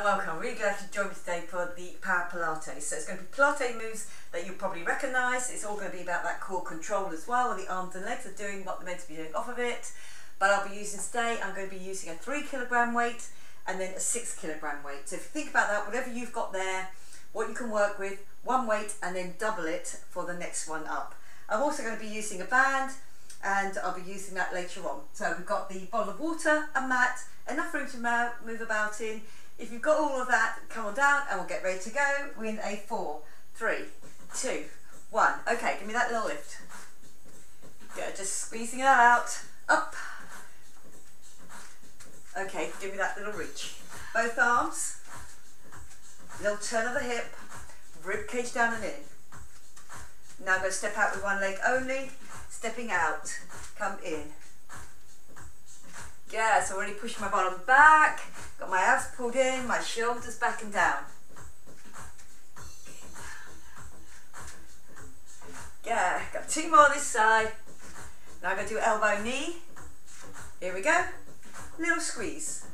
Welcome. Really glad you joined me today for the Power Pilates. So it's going to be Pilates moves that you'll probably recognise. It's all going to be about that core control as well, where the arms and legs are doing what they're meant to be doing off of it. But I'll be using today, I'm going to be using a 3 kilogram weight and then a 6 kilogram weight. So if you think about that, whatever you've got there, what you can work with, one weight and then double it for the next one up. I'm also going to be using a band and I'll be using that later on. So we've got the bottle of water, a mat, enough room to move about in. If you've got all of that, come on down and we'll get ready to go. We're in a 4, 3, 2, 1. Okay, give me that little lift. Good, just squeezing it out, up. Okay, give me that little reach. Both arms, little turn of the hip, rib cage down and in. Now I'm going to step out with one leg only, stepping out, come in. Yeah, so already pushing my bottom back, got my abs pulled in, my shoulders back and down. Yeah, got 2 more this side. Now I'm going to do elbow knee. Here we go. Little squeeze.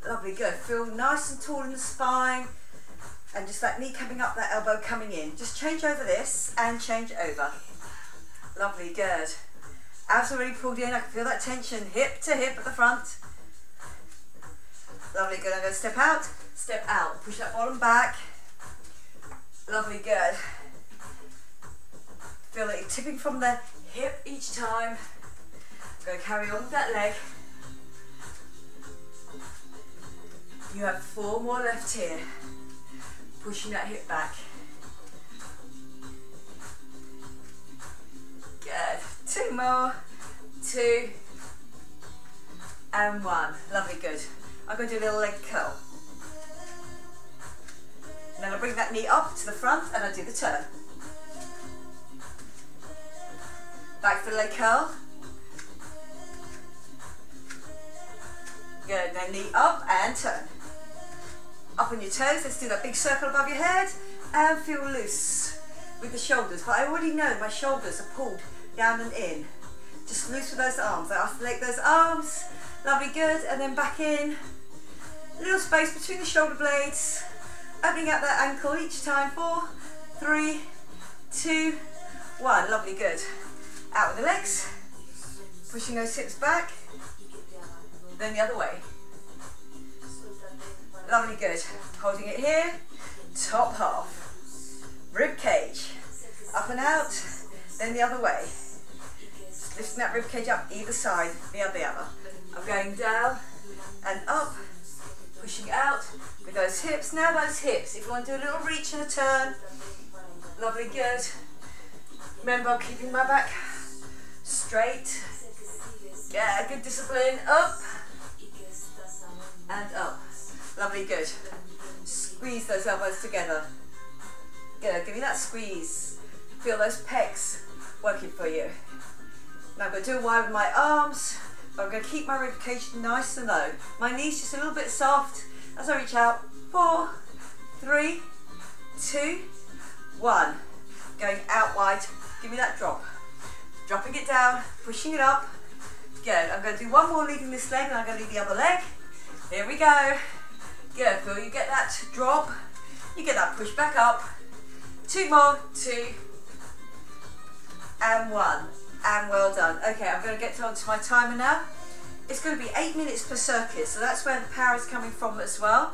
Lovely, good. Feel nice and tall in the spine. And just that knee coming up, that elbow coming in. Just change over this and change over. Lovely, good. Abs already pulled in, I can feel that tension, hip to hip at the front. Lovely, good. I'm going to step out, push that bottom back. Lovely, good. Feel it tipping from the hip each time. I'm going to carry on with that leg. You have 4 more left here. Pushing that hip back. Good. 2 more. 2 and 1. Lovely, good. I'm going to do a little leg curl. And then I'll bring that knee up to the front and I'll do the turn. Back for the leg curl. Good. Then knee up and turn. Up on your toes. Let's do that big circle above your head and feel loose with the shoulders. But I already know my shoulders are pulled down and in. Just loose with those arms. I isolate those arms. Lovely, good. And then back in. A little space between the shoulder blades. Opening out that ankle each time. 4, 3, 2, 1. Lovely, good. Out with the legs. Pushing those hips back. Then the other way. Lovely, good. Holding it here. Top half. Rib cage. Up and out. Then the other way. Lifting that rib cage up either side, the other. I'm going down and up, pushing out with those hips. Now those hips, if you want to do a little reach and a turn, lovely, good. Remember, I'm keeping my back straight. Yeah, good discipline. Up and up. Lovely, good. Squeeze those elbows together. Good, give me that squeeze. Feel those pecs working for you. Now I'm going to do a Y with my arms, but I'm going to keep my rib cage nice and low. My knees just a little bit soft as I reach out. 4, 3, 2, 1. Going out wide. Give me that drop. Dropping it down, pushing it up. Good. I'm going to do one more leaving this leg and I'm going to leave the other leg. Here we go. Good. Feel you get that drop. You get that push back up. 2 more. 2 and 1. And well done. Okay, I'm going to get onto my timer now. It's going to be 8 minutes per circuit, so that's where the power is coming from as well.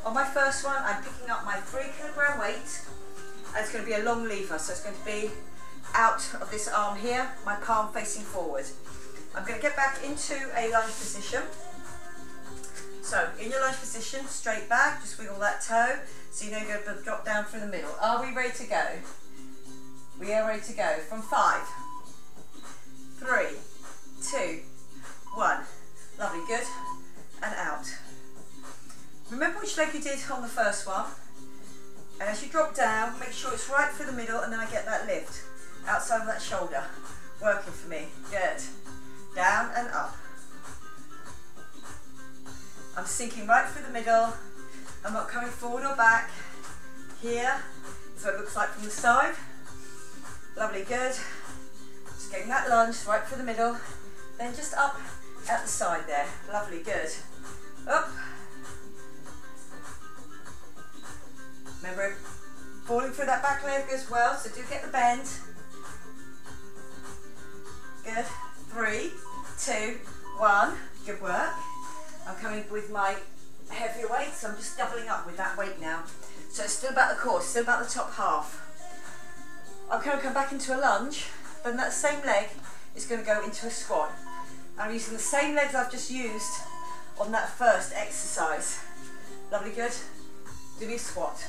On my first one, I'm picking up my 3 kilogram weight, and it's going to be a long lever, so it's going to be out of this arm here, my palm facing forward. I'm going to get back into a lunge position. So, in your lunge position, straight back, just wiggle that toe, so you know you're going to drop down through the middle. Are we ready to go? We are ready to go. From 5. 3, 2, 1. Lovely, good. And out. Remember which leg you did on the first one. And as you drop down, make sure it's right through the middle and then I get that lift. Outside of that shoulder. Working for me. Good. Down and up. I'm sinking right through the middle. I'm not coming forward or back. Here. So it looks like from the side. Lovely, good. Getting that lunge right through the middle, then just up at the side there. Lovely, good. Up as well, so do get the bend. Good. 3, 2, 1. Good work. I'm coming with my heavier weight, so I'm just doubling up with that weight now. So it's still about the core, still about the top half. I'm going to come back into a lunge, then that same leg is going to go into a squat. I'm using the same legs I've just used on that first exercise. Lovely, good. Do your squat.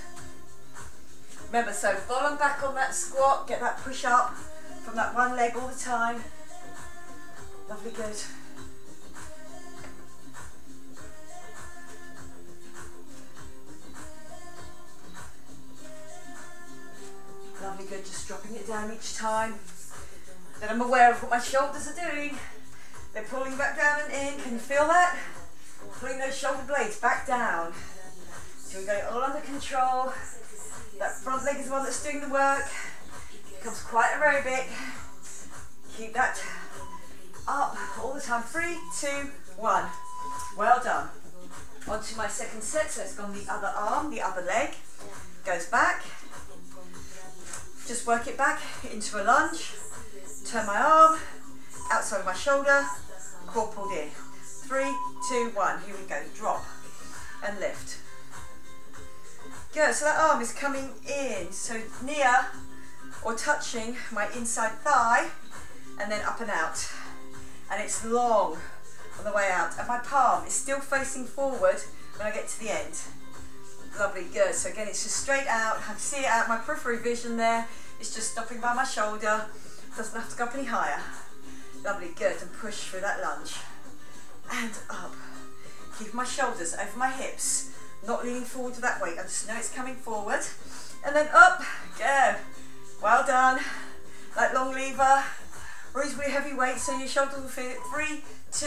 Remember, so bottom back on that squat, get that push up from that one leg all the time. Lovely, good. Lovely, good, just dropping it down each time. Then I'm aware of what my shoulders are doing. They're pulling back down and in. Can you feel that? Pulling those shoulder blades back down. So we got it all under control. That front leg is the one that's doing the work. Becomes quite aerobic. Keep that up all the time. 3, 2, 1. Well done. On to my second set. So it's gone the other arm, the other leg. Goes back. Just work it back into a lunge. Turn my arm, outside of my shoulder, core pulled in. 3, 2, 1. Here we go. Drop and lift. Good. So that arm is coming in, so near or touching my inside thigh, and then up and out. And it's long on the way out. And my palm is still facing forward when I get to the end. Lovely, good. So again, it's just straight out. I can see it out my periphery vision there. It's just stopping by my shoulder. Doesn't have to go up any higher. Lovely, good. And push through that lunge. And up. Keep my shoulders over my hips. Not leaning forward with that weight. I just know it's coming forward. And then up. Good. Well done. That long lever. Reasonably heavy weight so your shoulders will feel it. 3, 2,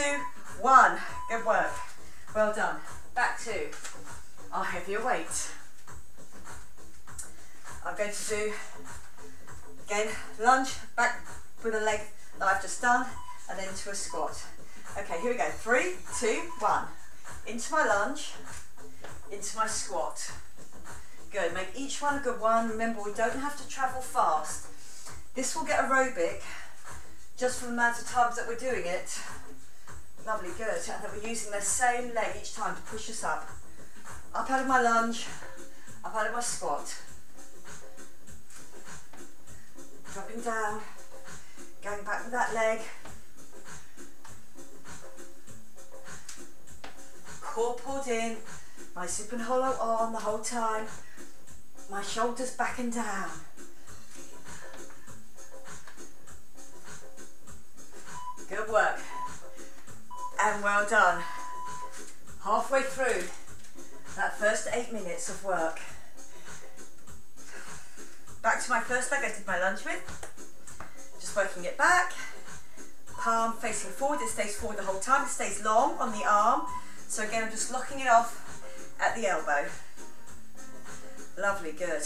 1. Good work. Well done. Back to our heavier weight. I'm going to do, again, lunge back with a leg that I've just done, and then to a squat. Okay, here we go. 3, 2, 1. Into my lunge, into my squat. Good. Make each one a good one. Remember, we don't have to travel fast. This will get aerobic just from the amount of times that we're doing it. Lovely, good. And that we're using the same leg each time to push us up. Up out of my lunge, up out of my squat. Dropping down, going back with that leg. Core pulled in, nice open hollow arm the whole time. My shoulders back and down. Good work. And well done. Halfway through that first 8 minutes of work. Back to my first leg I did my lunge with. Just working it back. Palm facing forward. It stays forward the whole time. It stays long on the arm. So again, I'm just locking it off at the elbow. Lovely, good.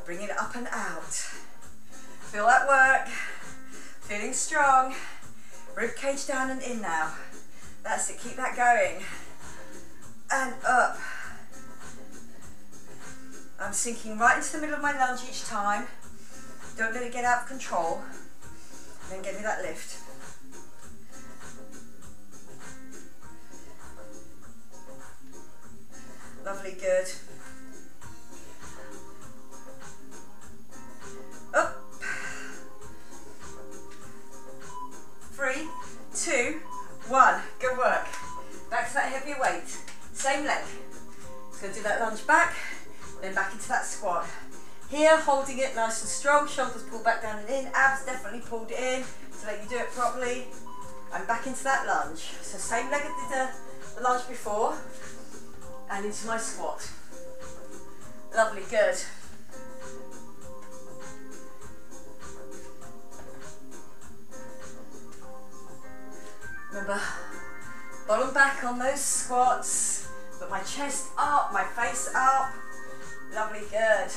Bringing it up and out. Feel that work. Feeling strong. Rib cage down and in now. That's it, keep that going. And up. I'm sinking right into the middle of my lunge each time. Don't let it get out of control. And then give me that lift. Lovely, good. Up. 3, 2, 1. Good work. Back to that heavier weight. Same leg. Just going to do that lunge back, then back into that squat. Here, holding it nice and strong. Shoulders pulled back down and in. Abs definitely pulled in to let you do it properly. And back into that lunge. So same leg I did the lunge before. And into my squat. Lovely, good. Remember, bottom back on those squats. Put my chest up, my face up. Lovely, good.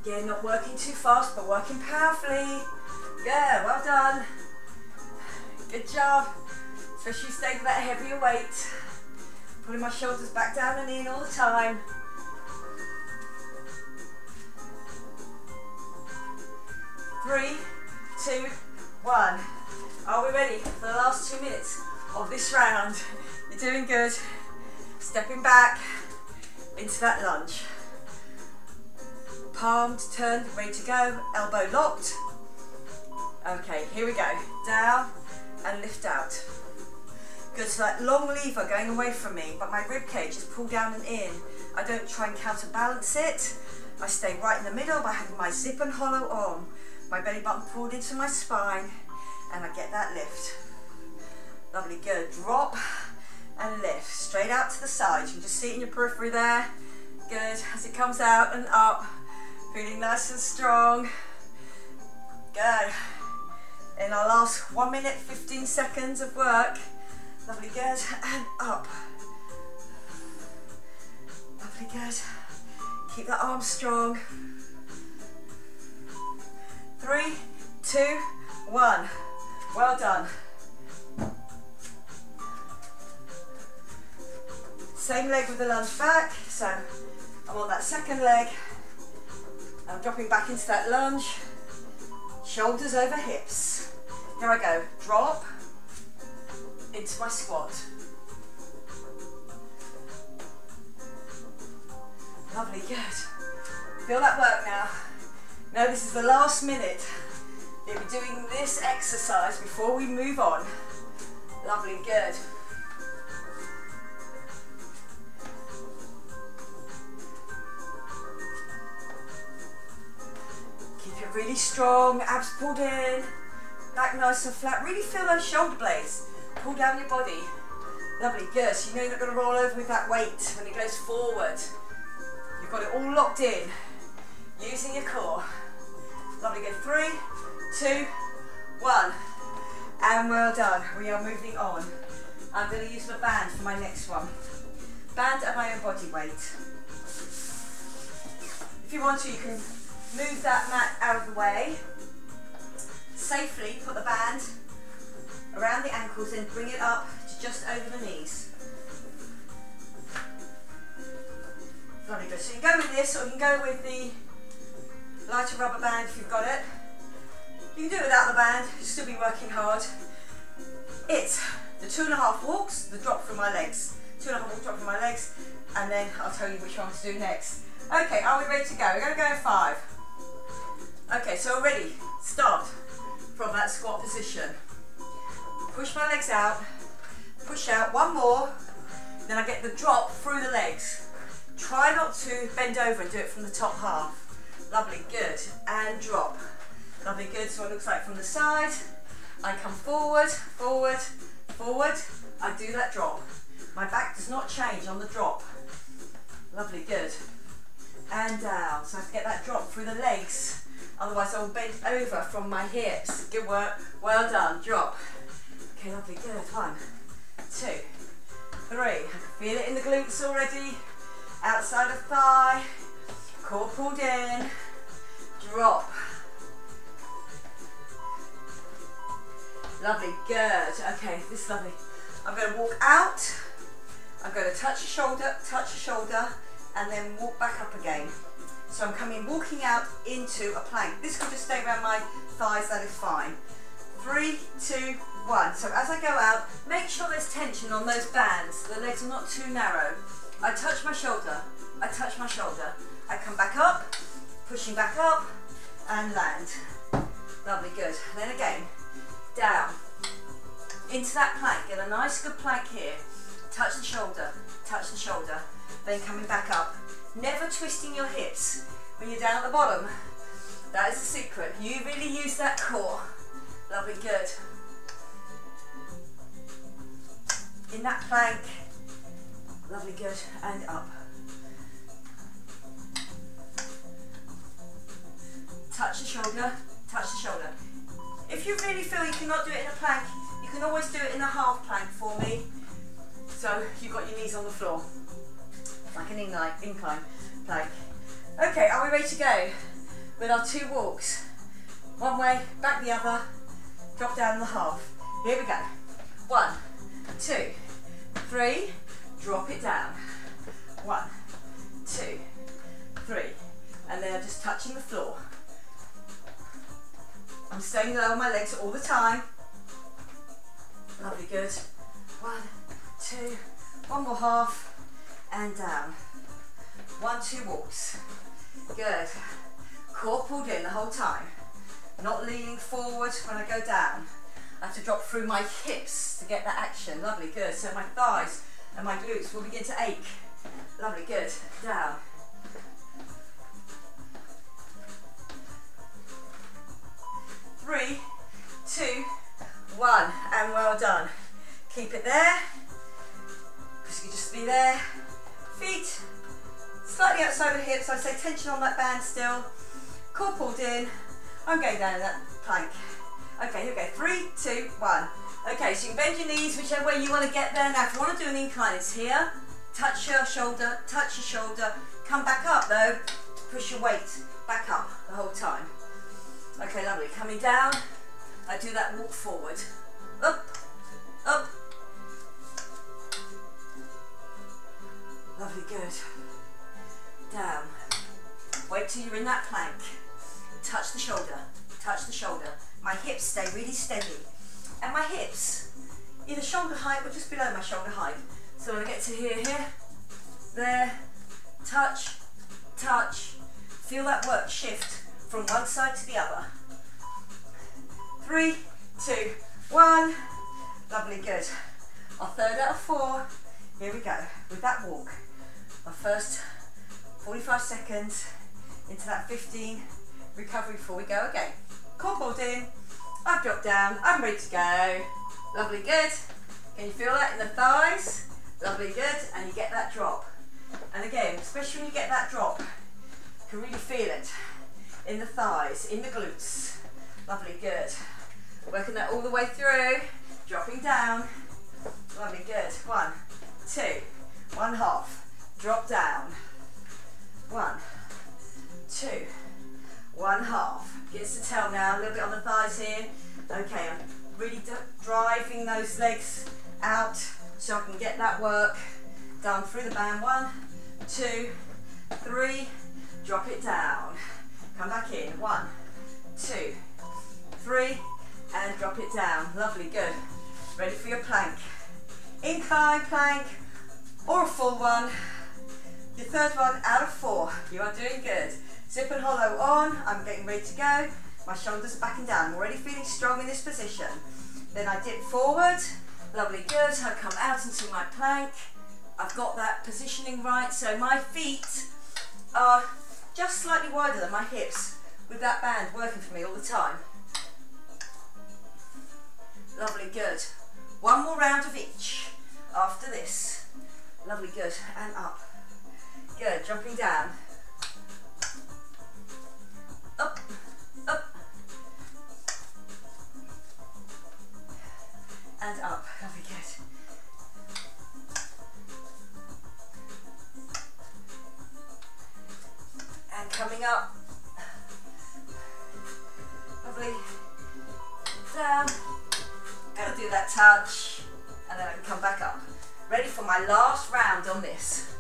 Again, not working too fast, but working powerfully. Yeah, well done. Good job. Especially staying with that heavier weight. Pulling my shoulders back down and in all the time. Three, two, one. Are we ready for the last 2 minutes of this round? You're doing good. Stepping back into that lunge. Palms turned, ready to go. Elbow locked. Okay, here we go. Down and lift out. Good, so that long lever going away from me, but my rib cage is pulled down and in. I don't try and counterbalance it. I stay right in the middle by having my zip and hollow on. My belly button pulled into my spine, and I get that lift. Lovely, good. Drop and lift. Straight out to the side. You can just see it in your periphery there. Good, as it comes out and up. Feeling nice and strong. Good. In our last 1 minute, 15 seconds of work. Lovely, good, and up. Lovely, good. Keep that arm strong. 3, 2, 1. Well done. Same leg with the lunge back. So I'm on that second leg. I'm dropping back into that lunge. Shoulders over hips. Here I go. Drop into my squat. Lovely, good. Feel that work now. Now this is the last minute. You'll be doing this exercise before we move on. Lovely, good. Keep it really strong, abs pulled in, back nice and flat. Really feel those shoulder blades. Pull down your body. Lovely, good. So you know you're not going to roll over with that weight when it goes forward. You've got it all locked in, using your core. Lovely, good. 3, 2, 1. And well done. We are moving on. I'm going to use my band for my next one. Band at my own body weight. If you want to, you can move that mat out of the way. Safely put the band around the ankles and bring it up to just over the knees. Lovely, good. So you can go with this, or you can go with the lighter rubber band if you've got it. You can do it without the band, you'll still be working hard. It's the 2.5 walks, the drop from my legs. 2.5 walks, drop from my legs, and then I'll tell you which one to do next. Okay, are we ready to go? We're going to go in 5. Okay, so we're ready. Start from that squat position. Push my legs out, push out, one more, then I get the drop through the legs. Try not to bend over and do it from the top half. Lovely, good, and drop. Lovely, good, so it looks like from the side. I come forward, forward, forward, I do that drop. My back does not change on the drop. Lovely, good. And down, so I have to get that drop through the legs. Otherwise I will bend over from my hips. Good work, well done, drop. Okay, lovely, good. 1, 2, 3. I can feel it in the glutes already. Outside of thigh. Core pulled in. Drop. Lovely, good. Okay, this is lovely. I'm going to walk out. I'm going to touch the shoulder, and then walk back up again. So I'm walking out into a plank. This could just stay around my thighs, that is fine. 3, 2, 1. So as I go out, make sure there's tension on those bands. The legs are not too narrow. I touch my shoulder, I touch my shoulder. I come back up, pushing back up, and land. Lovely, good. And then again, down, into that plank. Get a nice good plank here. Touch the shoulder, then coming back up. Never twisting your hips when you're down at the bottom. That is the secret. You really use that core. Lovely, good. In that plank. Lovely, good, and up. Touch the shoulder, touch the shoulder. If you really feel you cannot do it in a plank, you can always do it in a half plank for me. So you've got your knees on the floor, like an incline plank. Okay, are we ready to go with our 2 walks? One way, back the other, drop down in the half. Here we go. 1, 2, 3, drop it down. 1, 2, 3, and then I'm just touching the floor. I'm staying low on my legs all the time. Lovely, good. 1, 2, one more half, and down. 1, 2 walks. Good. Core pulled in the whole time. Not leaning forward when I go down. I have to drop through my hips to get that action. Lovely, good. So my thighs and my glutes will begin to ache. Lovely, good. Down. Three, 2, 1, and well done. Keep it there. Just you just be there. Feet slightly outside the hips. I say tension on that band still. Core pulled in. I'm going down in that plank. Okay, here we go. 3, 2, 1. Okay, so you can bend your knees whichever way you want to get there. Now, if you want to do an incline, it's here. Touch your shoulder, come back up though, push your weight back up the whole time. Okay, lovely, coming down, I do that walk forward, up, up, lovely, good, down, wait till you're in that plank, touch the shoulder, my hips stay really steady, and my hips, either shoulder height or just below my shoulder height. So when I get to here, there, touch, feel that work shift from one side to the other. 3, 2, 1, lovely, good. Our third out of 4, here we go, with that walk. Our first 45 seconds into that 15 recovery before we go again. Core pulled in, I've dropped down, I'm ready to go. Lovely, good. Can you feel that in the thighs? Lovely, good, and you get that drop. And again, especially when you get that drop, you can really feel it in the thighs, in the glutes. Lovely, good. Working that all the way through, dropping down. Lovely, good. 1, 2, 1 half, drop down. 1, 2, 1 half. Gets the tail now, a little bit on the thighs here. Okay, I'm really driving those legs out, so I can get that work done through the band. 1, 2, 3, drop it down. Come back in. 1, 2, 3, and drop it down. Lovely, good. Ready for your plank. Incline plank, or a full one. Your third one out of 4. You are doing good. Zip and hollow on. I'm getting ready to go. My shoulders are backing down. I'm already feeling strong in this position. Then I dip forward. Lovely, good. I come out into my plank. I've got that positioning right, so my feet are just slightly wider than my hips with that band working for me all the time. Lovely, good. One more round of each after this. Lovely, good. And up. Good, dropping down. Up, up. And up. Lovely, good. And coming up. Lovely. Down. Gonna do that touch. And then I can come back up. Ready for my last round on this.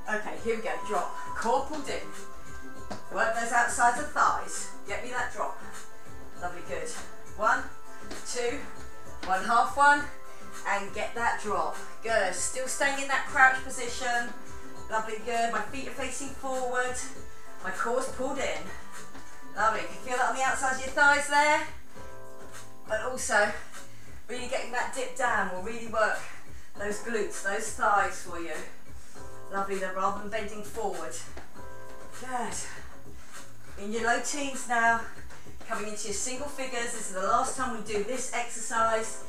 Okay, here we go, drop. Core pulled in. Work those outsides of thighs. Get me that drop. Lovely, good. 1, 2, 1 half one, and get that drop. Good, still staying in that crouch position. Lovely, good. My feet are facing forward. My core's pulled in. Lovely, you can feel that on the outsides of your thighs there. But also, really getting that dip down will really work those glutes, those thighs for you. Lovely, then rather than bending forward. Good. In your low teens now, coming into your single figures. This is the last time we do this exercise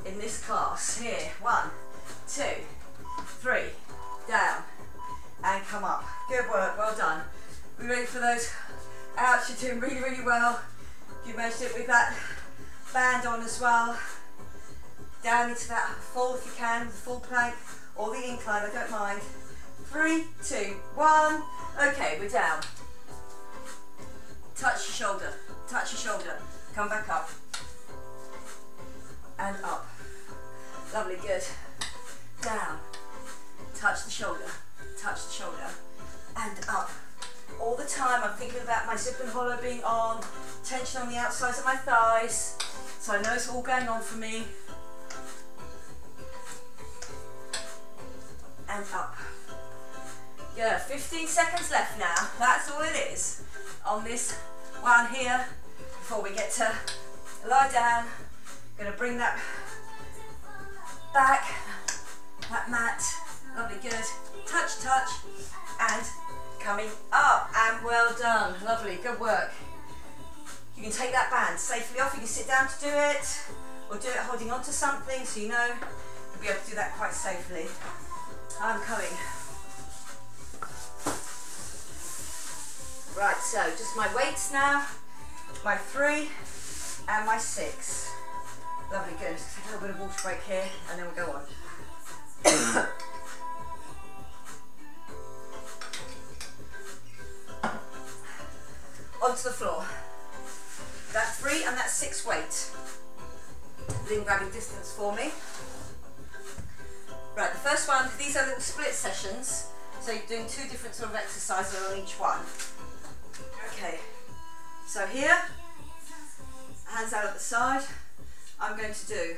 in this class. Here, 1, 2, 3, down, and come up. Good work, well done. We ready for those outs? You're doing really, really well. You managed it with that band on as well. Down into that full if you can, the full plank or the incline, I don't mind. 3, 2, 1. Okay, we're down. touch your shoulder, touch your shoulder, come back up, and up. Lovely, good. Down, touch the shoulder, and up. All the time I'm thinking about my zip and hollow being on, tension on the outsides of my thighs, so I know it's all going on for me. And up. Good, 15 seconds left now, that's all it is on this one here before we get to lie down. I'm going to bring that back, that mat, lovely, good, touch, and coming up, and well done, lovely, good work. You can take that band safely off, you can sit down to do it, or do it holding on to something so you know you'll be able to do that quite safely. I'm coming. Right, so just my weights now, my 3 and my 6. Lovely, good. Let's take a little bit of water break here and then we'll go on. Onto the floor. That 3 and that 6 weight. Within grabbing distance for me. Right, the first one, these are little split sessions. So you're doing 2 different sort of exercises on each one. Okay, so here, hands out at the side. I'm going to do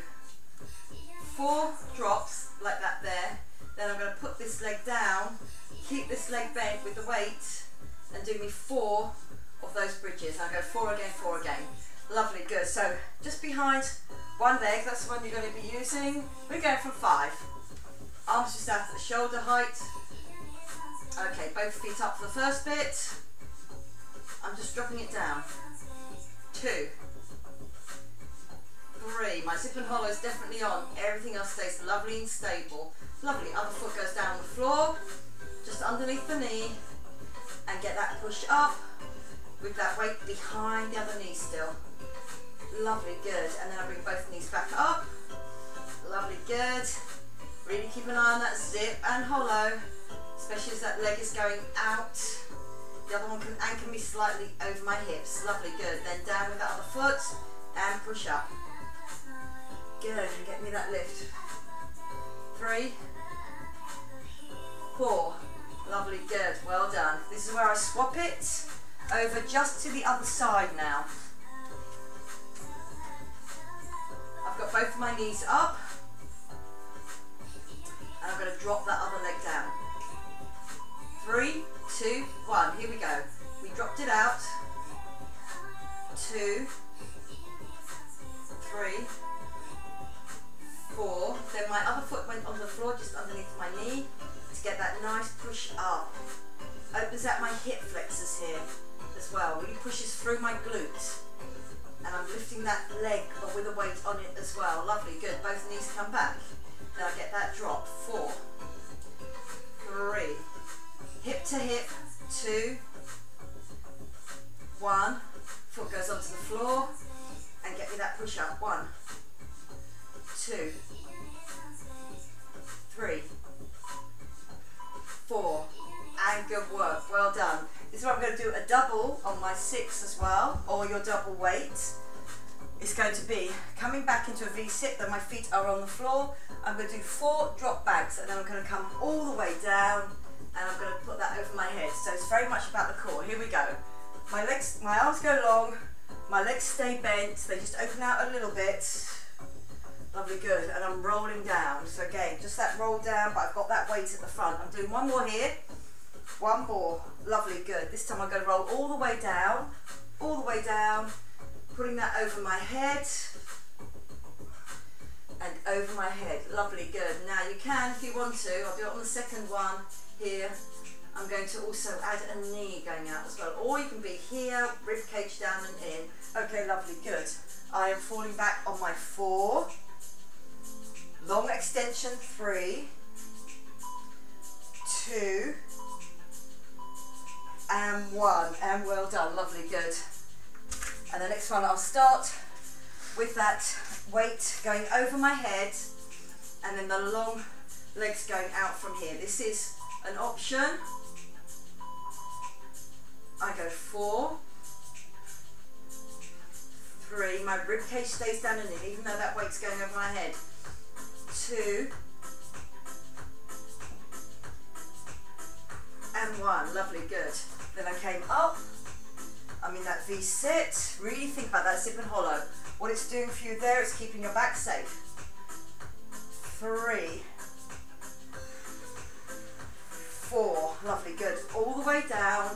4 drops like that there. Then I'm going to put this leg down, keep this leg bent with the weight, and do me 4 of those bridges. I'll go 4 again, 4 again. Lovely, good. So just behind one leg, that's the one you're going to be using. We're going from 5. Arms just out at the shoulder height. Okay, both feet up for the first bit. I'm just dropping it down. 2, 3. My zip and hollow is definitely on. Everything else stays lovely and stable. Lovely. Other foot goes down on the floor, just underneath the knee, and get that push up with that weight behind the other knee still. Lovely, good. And then I bring both knees back up. Lovely, good. Really keep an eye on that zip and hollow, especially as that leg is going out. The other one can anchor me slightly over my hips. Lovely, good. Then down with that other foot and push up. Good, and get me that lift. 3, 4. Lovely, good. Well done. This is where I swap it over just to the other side now. I've got both of my knees up. And I'm going to drop that other leg down. 3, 2, 1. Here we go. We dropped it out. 2, 3, 4. Then my other foot went onto the floor just underneath my knee to get that nice push up. Opens out my hip flexors here as well. Really pushes through my glutes. And I'm lifting that leg but with a weight on it as well. Lovely, good. Both knees come back. Then I get that drop. 4, 3. Hip to hip. 2, 1. Foot goes onto the floor and get me that push up. 1, 2, 3, 4. And good work. Well done. This is where I'm going to do a double on my 6 as well, or your double weight. It's going to be coming back into a V-sit, then my feet are on the floor. I'm going to do 4 drop bags, and then I'm going to come all the way down, and I'm going to put that over my head. So it's very much about the core. Here we go. My legs, my arms go long, my legs stay bent, they just open out a little bit. Lovely, good. And I'm rolling down. So again, just that roll down, but I've got that weight at the front. I'm doing one more here. One more. Lovely, good. This time I'm going to roll all the way down, putting that over my head and over my head. Lovely, good. Now you can, if you want to, I'll do it on the second one here. I'm going to also add a knee going out as well. Or you can be here, rib cage down and in. Okay, lovely, good. I am falling back on my 4. Long extension, 3, 2, and 1, and well done, lovely, good. And the next one I'll start with that weight going over my head and then the long legs going out from here. This is an option. I go 4, my rib cage stays down in it, even though that weight's going over my head. 2 and 1. Lovely, good. Then I came up. I'm in that V sit. Really think about that zip and hollow. What it's doing for you there is keeping your back safe. 3, 4. Lovely, good. All the way down.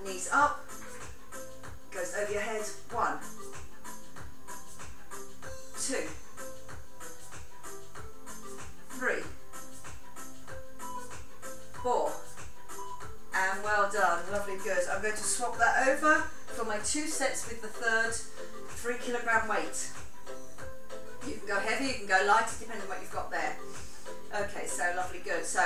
Knees up. Goes over your head. 1, 2, 3, 4. And well done. Lovely, good. I'm going to swap that over for my 2 sets with the third 3 kilogram weight. You can go heavy, you can go lighter, depending on what you've got there. Okay, so lovely, good. So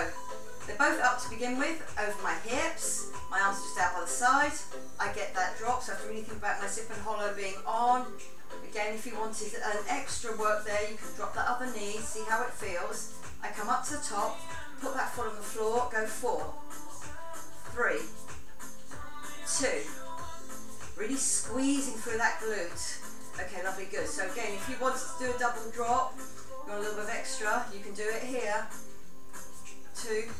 they're both up to begin with, over my hips. My arms just out by the side. I get that drop, so I have to really think about my zip and hollow being on. Again, if you wanted an extra work there, you can drop that other knee, see how it feels. I come up to the top, put that foot on the floor, go 4, 3, 2. Really squeezing through that glute. Okay, lovely, good. So again, if you wanted to do a double drop, you want a little bit of extra, you can do it here. 2,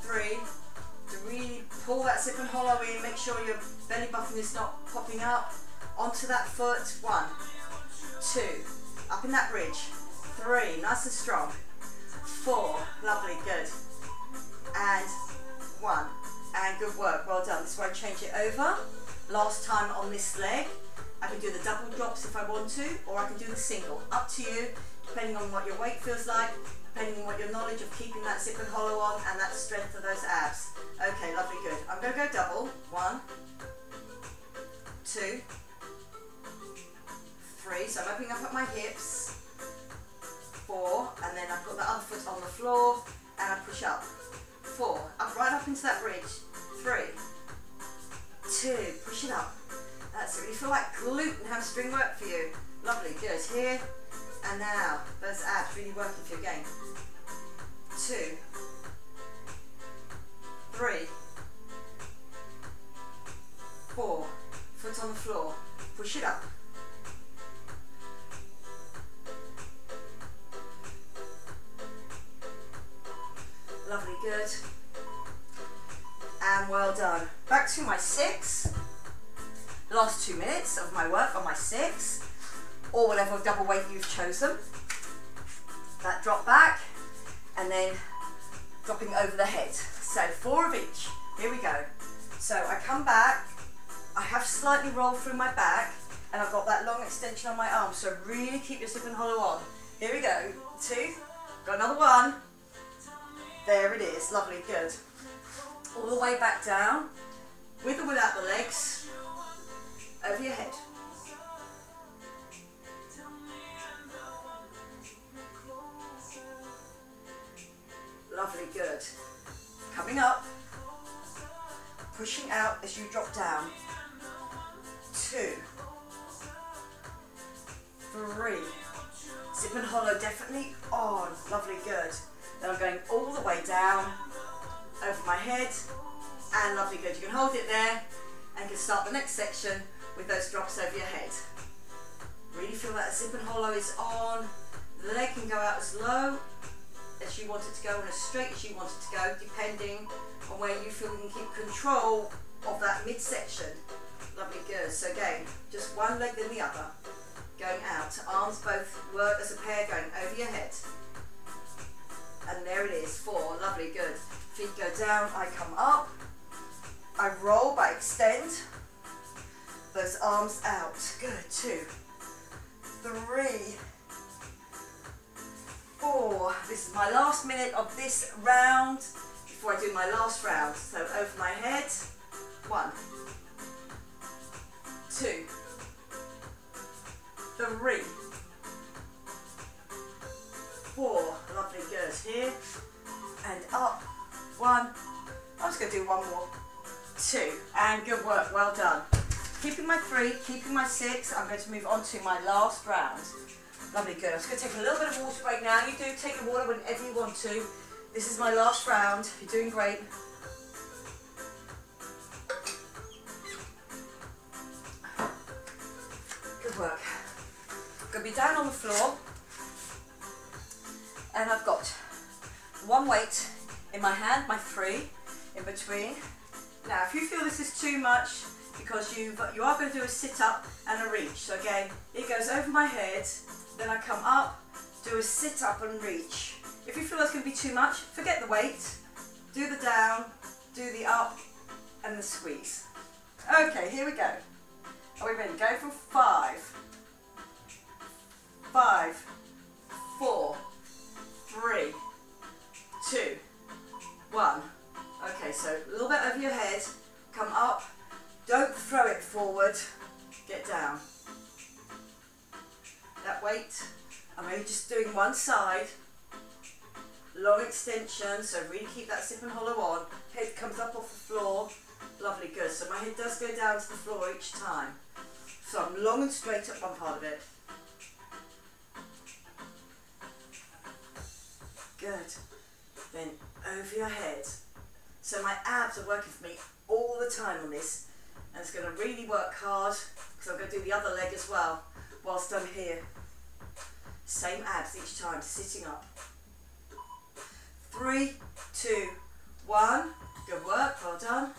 3. To really pull that zip and hollow in, make sure your belly button is not popping up. Onto that foot. 1, 2. Up in that bridge. 3. Nice and strong. 4. Lovely, good. And 1. And good work, well done. This is where I change it over. Last time on this leg. I can do the double drops if I want to, or I can do the single. Up to you, depending on what your weight feels like, depending on what your knowledge of keeping that zip and hollow on and that strength of those abs. Okay, lovely, good. I'm going to go double. 1, 2, 3. So I'm opening up at my hips. 4, and then I put the other foot on the floor and I push up. 4, up right up into that bridge. 3, 2, push it up. That's it. You feel like glute and hamstring work for you. Lovely, good. Here and now. Those abs really working for you again. 2, 3, 4. Foot on the floor. Push it up. Lovely, good. And well done. Back to my 6. Last 2 minutes of my work on my 6, or whatever double weight you've chosen. That drop back, and then dropping over the head. So 4 of each. Here we go. So I come back, I have slightly rolled through my back, and I've got that long extension on my arm, so really keep your zip and hollow on. Here we go. 2, got another 1. There it is, lovely, good. All the way back down, with or without the legs, over your head. Lovely, good. Coming up, pushing out as you drop down. 2, 3. Zip and hollow definitely on. Lovely, good. Then I'm going all the way down, over my head, and lovely, good. You can hold it there, and you can start the next section with those drops over your head. Really feel that zip and hollow is on. The leg can go out as low as you want it to go and as straight as you want it to go, depending on where you feel you can keep control of that midsection. Lovely, good. So again, just one leg then the other. Going out. Arms both work as a pair going over your head. And there it is. 4. Lovely, good. Feet go down, I come up. I roll, but I extend. Those arms out. Good. 2, 3, 4. This is my last minute of this round before I do my last round. So over my head. 1, 2, 3, 4. Lovely, good. Here and up. 1. I'm just going to do 1 more. 2. And good work. Well done. Keeping my 3, keeping my 6. I'm going to move on to my last round. Lovely, good. I'm just going to take a little bit of water break now. You do take the water whenever you want to. This is my last round. You're doing great. Good be down on the floor, and I've got one weight in my hand, my 3 in between. Now if you feel this is too much, because you are going to do a sit up and a reach. So again, it goes over my head, then I come up, do a sit up and reach. If you feel that's going to be too much, forget the weight, do the down, do the up and the squeeze. Okay, here we go. Are we ready? Go for 5, 5, 4, 3, 2, 1. Okay, so a little bit over your head, come up, don't throw it forward, get down. That weight, I'm only just doing one side, long extension, so really keep that sip and hollow on, head comes up off the floor, lovely, good. So my head does go down to the floor each time. So I'm long and straight up one part of it. Good. Then over your head. So my abs are working for me all the time on this, and it's going to really work hard because I'm going to do the other leg as well whilst I'm here. Same abs each time, sitting up. 3, 2, 1. Good work, well done.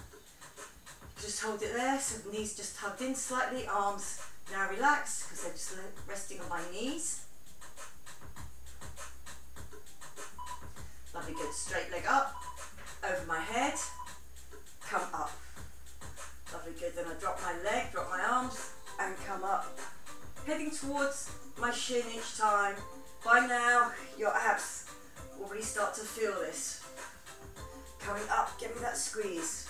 Just hold it there, so the knees just tugged in slightly, arms now relaxed because they're just resting on my knees. Lovely, good. Straight leg up, over my head, come up. Lovely, good. Then I drop my leg, drop my arms, and come up. Heading towards my shin each time. By now, your abs will really start to feel this. Coming up, give me that squeeze.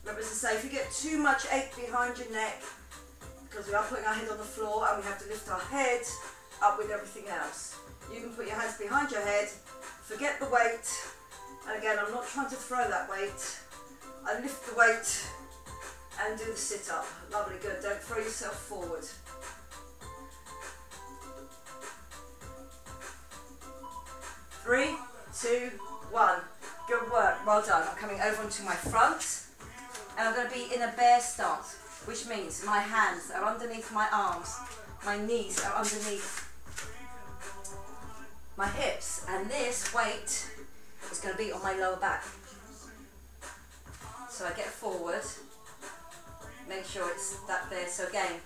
Remember, as I say, if you get too much ache behind your neck, because we are putting our head on the floor and we have to lift our head up with everything else. You can put your hands behind your head, forget the weight, and again, I'm not trying to throw that weight. I lift the weight and do the sit up. Lovely, good. Don't throw yourself forward. Three, 2, 1. Good work, well done. I'm coming over onto my front, and I'm going to be in a bear stance, which means my hands are underneath my arms, my knees are underneath my hips, and this weight is going to be on my lower back. So I get forward, make sure it's that there. So again,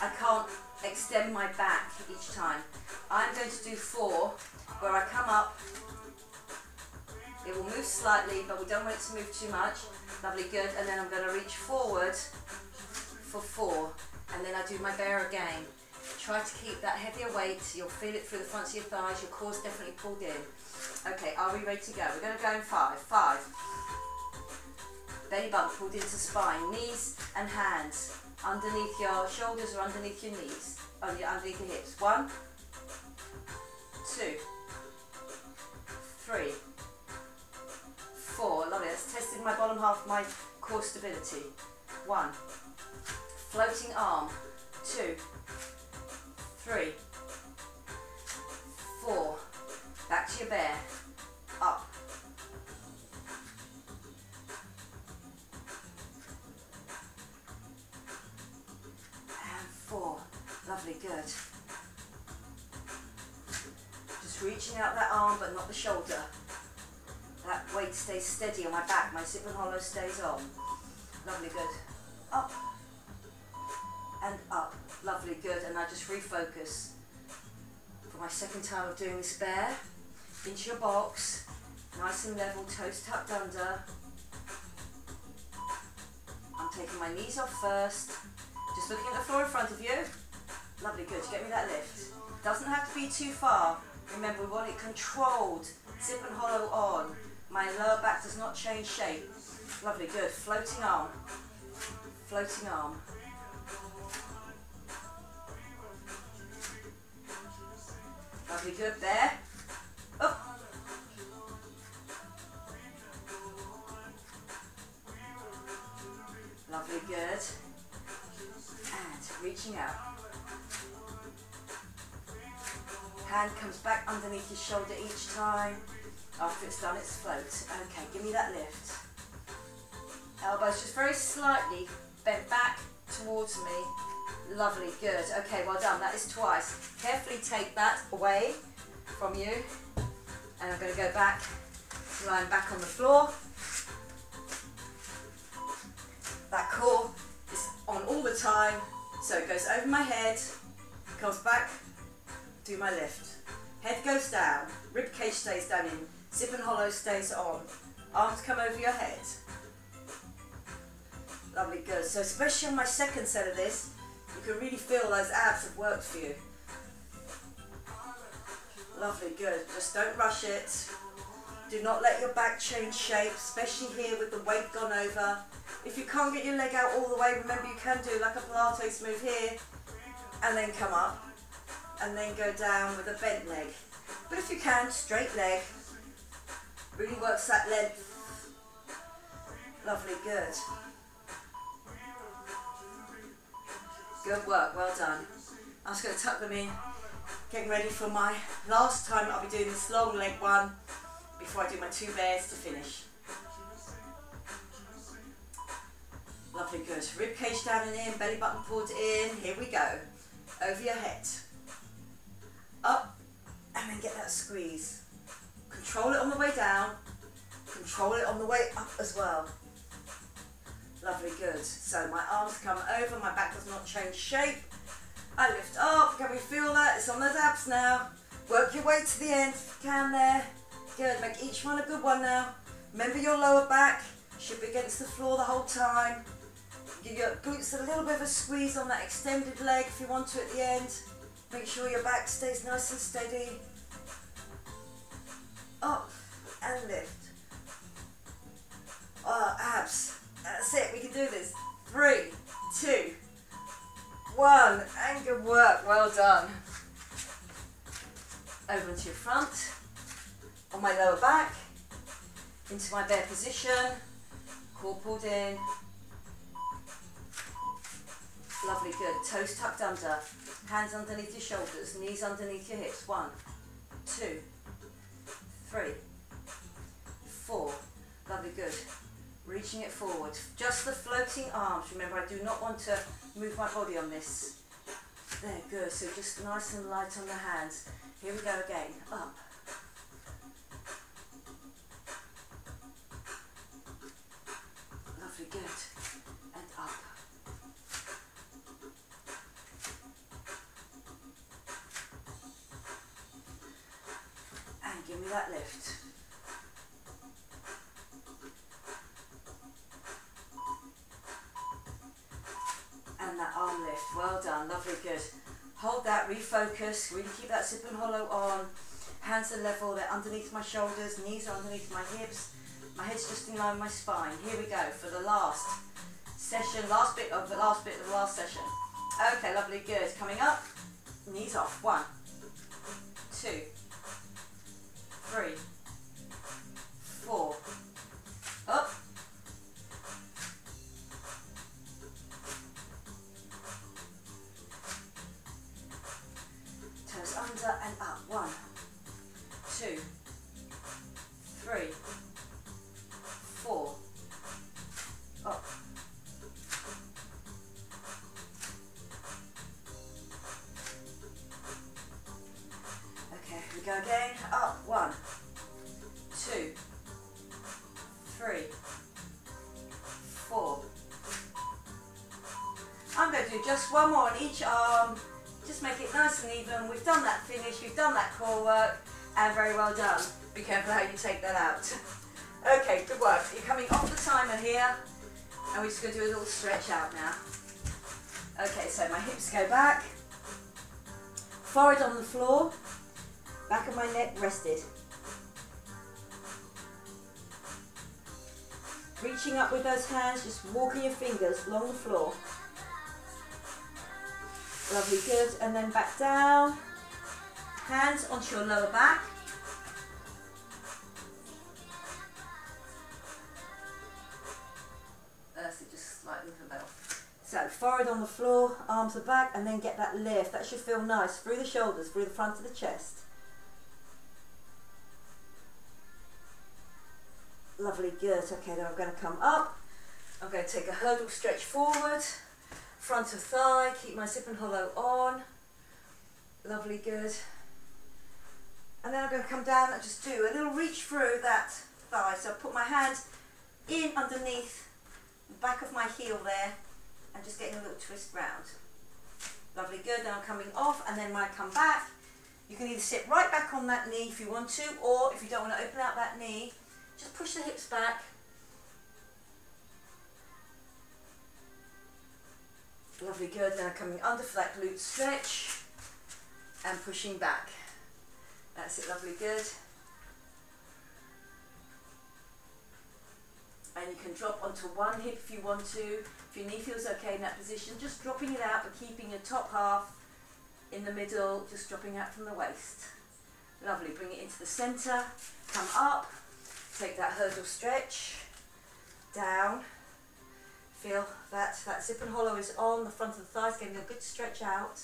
I can't extend my back each time. I'm going to do 4, where I come up, it will move slightly, but we don't want it to move too much. Lovely, good. And then I'm going to reach forward for 4, and then I do my bear again. Try to keep that heavier weight. You'll feel it through the fronts of your thighs. Your core's definitely pulled in. Okay, are we ready to go? We're going to go in 5. 5. Belly button pulled into spine. Knees and hands underneath your shoulders or underneath your knees. Underneath your hips. 1, 2, 3, 4. Lovely. That's testing my bottom half of my core stability. 1. Floating arm. 2, 3, 4. Back to your bear. Up. And 4. Lovely, good. Just reaching out that arm but not the shoulder. That weight stays steady on my back. My sip and hollow stays on. Lovely, good. Up. And up. Lovely, good. And I just refocus for my second time of doing this bear. Into your box, nice and level, toes tucked under. I'm taking my knees off first, just looking at the floor in front of you. Lovely, good. Get me that lift. Doesn't have to be too far. Remember, we want it controlled, zip and hollow on. My lower back does not change shape. Lovely, good. Floating arm. Floating arm. Lovely, good. There. Up. Lovely, good. And reaching out. Hand comes back underneath your shoulder each time. After it's done its float. Okay, give me that lift. Elbows just very slightly bent back towards me. Lovely, good. Okay, well done. That is twice. Carefully take that away from you. And I'm going to go back, lying back on the floor. That core is on all the time. So it goes over my head, comes back, do my lift. Head goes down, rib cage stays down in, zip and hollow stays on. Arms come over your head. Lovely, good. So especially on my second set of this, you can really feel those abs have worked for you. Lovely, good. Just don't rush it. Do not let your back change shape, especially here with the weight gone over. If you can't get your leg out all the way, remember you can do like a Pilates move here, and then come up, and then go down with a bent leg. But if you can, straight leg. Really works that length. Lovely, good. Good work, well done. I'm just going to tuck them in, getting ready for my last time. I'll be doing this long leg one before I do my 2 bears to finish. Lovely, good. Rib cage down and in, belly button pulled in. Here we go. Over your head. Up, and then get that squeeze. Control it on the way down. Control it on the way up as well. Lovely, good. So my arms come over, my back does not change shape. I lift up, can we feel that? It's on those abs now. Work your way to the end if you can there. Good, make each one a good one now. Remember your lower back should be against the floor the whole time. Give your glutes a little bit of a squeeze on that extended leg if you want to at the end. Make sure your back stays nice and steady. Up and lift. Oh, abs. That's it, we can do this. 3, 2, 1, and good work, well done. Over into your front, on my lower back, into my bear position, core pulled in. Lovely, good. Toes tucked under, hands underneath your shoulders, knees underneath your hips. 1, 2, 3, 4. Lovely, good. Reaching it forward. Just the floating arms. Remember, I do not want to move my body on this. There, good. So just nice and light on the hands. Here we go again. Up. Lovely, good. And up. And give me that lift. And that arm lift, well done, lovely, good. Hold that, refocus, really keep that zip and hollow on. Hands are level, they're underneath my shoulders, knees are underneath my hips. My head's just in line with my spine. Here we go for the last session, last bit of the last session. Okay, lovely, good. Coming up, knees off. 1, 2, 3, 4. Up. Toes under and up. 1, 2, 3, 4. Up. Okay, here we go again. Up. 1, 2, 3, 4. I'm going to do just one more on each arm. Just make it nice and even. We've done that finish, we've done that core work, and very well done. Be careful how you take that out. Okay, good work. You're coming off the timer here, and we're just going to do a little stretch out now. Okay, so my hips go back, forehead on the floor, back of my neck rested. Reaching up with those hands, just walking your fingers along the floor. Lovely, good. And then back down. Hands onto your lower back. So just slightly with the bell. So forehead on the floor, arms are back, and then get that lift. That should feel nice through the shoulders, through the front of the chest. Lovely, good. Okay, then I'm going to come up. I'm going to take a hurdle stretch forward. front of thigh, keep my zip and hollow on. Lovely, good. And then I'm going to come down and just do a little reach through that thigh. So I put my hand in underneath the back of my heel there and just getting a little twist round. Lovely, good. Then I'm coming off, and then when I come back, you can either sit right back on that knee if you want to, or if you don't want to open out that knee, just push the hips back. Lovely, good. Then I'm coming under for that glute stretch and pushing back. That's it, lovely, good. And you can drop onto one hip if you want to. If your knee feels okay in that position, just dropping it out but keeping your top half in the middle, just dropping out from the waist. Lovely, bring it into the centre, come up, take that hurdle stretch, down. Feel that zip and hollow is on the front of the thighs, getting a good stretch out.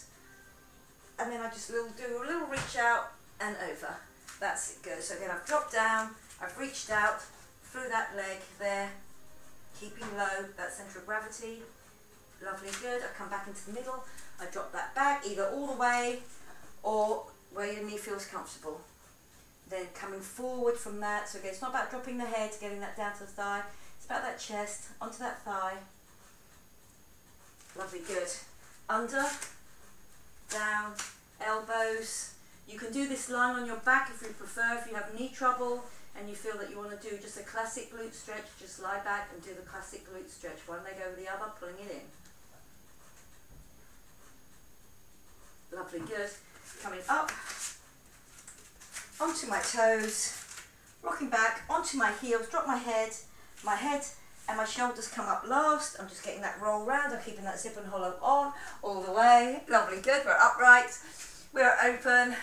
And then I just do a little reach out and over. That's it, good. So again, I've dropped down, I've reached out through that leg there, keeping low, that centre of gravity. Lovely, good. I come back into the middle, I drop that back, either all the way or where your knee feels comfortable. Then coming forward from that, so again, it's not about dropping the head, getting that down to the thigh, it's about that chest, onto that thigh. Lovely, good. Under, down, elbows. You can do this lying on your back if you prefer, if you have knee trouble and you feel that you want to do just a classic glute stretch, just lie back and do the classic glute stretch. One leg over the other, pulling it in. Lovely, good. Coming up, onto my toes, rocking back, onto my heels, drop my head and my shoulders come up last. I'm just getting that roll round, I'm keeping that zip and hollow on all the way. Lovely, good. We're upright, we're open.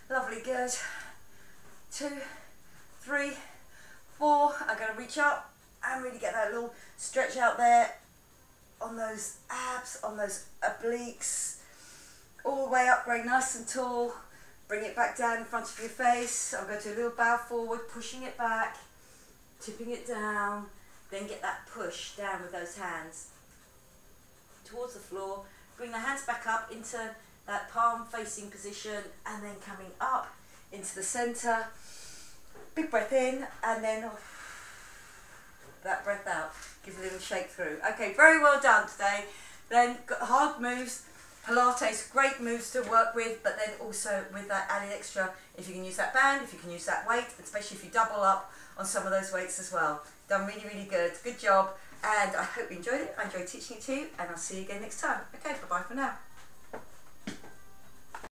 Lovely, good. 2, 3, 4. I'm going to reach up and really get that little stretch out there on those abs, on those obliques. All the way up, very nice and tall. Bring it back down in front of your face. I'm going to do a little bow forward, pushing it back, tipping it down. Then get that push down with those hands towards the floor. Bring the hands back up into that palm facing position, and then coming up into the centre. Big breath in, and then that breath out. Give a little shake through. Okay, very well done today. Then got hard moves, Pilates, great moves to work with, but then also with that added extra, if you can use that band, if you can use that weight, especially if you double up on some of those weights as well. Done really, really good. Good job. And I hope you enjoyed it. I enjoyed teaching it to you, and I'll see you again next time. Okay, bye-bye for now.